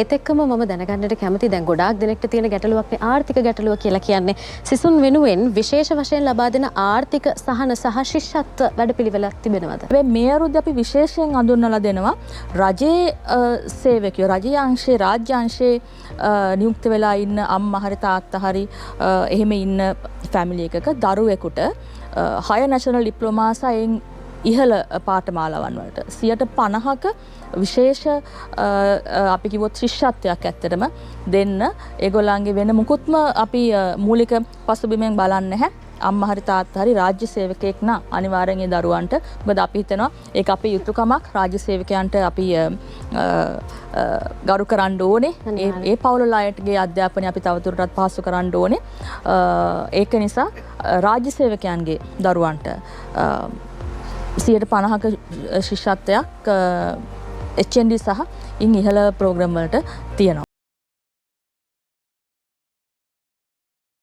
ඒත් එක්කම මම දැනගන්නට කැමතියි දැන් ගොඩාක් දෙනෙක්ට තියෙන ගැටලුවක් නේ ආර්ථික ගැටලුව කියලා කියන්නේ. සිසුන් වෙනුවෙන් විශේෂ වශයෙන් ලබා දෙන ආර්ථික සහන සහ ශිෂ්‍යත්ව වැඩපිළිවෙලක් තිබෙනවද? හැබැයි මේ අවුරුද්ද අපි විශේෂයෙන් හඳුන්වලා දෙනවා රජයේ සේවකයෝ රජයේ අංශයේ රාජ්‍ය අංශයේ නියුක්ත වෙලා ඉන්න අම්මා හරි තාත්තා හරි එහෙම ඉන්න ෆැමිලි එකක දරුවෙකුට හයර් නැෂනල් ඩිප්ලෝමා සයෙන් ඉහළ පාඨමාලාවන් වලට 50%ක විශේෂ අපි කිව්වොත් ශිෂ්‍යත්වයක් ඇත්තටම දෙන්න ඒගොල්ලන්ගේ වෙන මුකුත්ම අපි මූලික පසුබිමෙන් බලන්නේ නැහැ. අම්මා හරි තාත්තා හරි රාජ්‍ය සේවකයෙක් නම් අනිවාර්යෙන් ඒ දරුවන්ට මොකද අපි හිතනවා ඒක අපේ යුතුයකමක් රාජ්‍ය සේවකයන්ට අපි ගරු කරන්න ඕනේ. ඒ පවුල අයගේ අධ්‍යාපනය අපි තවදුරටත් පහසු කරන්න ඕනේ. ඒක නිසා රාජ්‍ය සේවකයන්ගේ දරුවන්ට 50%ක ශිෂ්‍යත්වයක් HND සහ ඉන් ඉහළ ප්‍රෝග්‍රෑම් වලට තියෙනවා.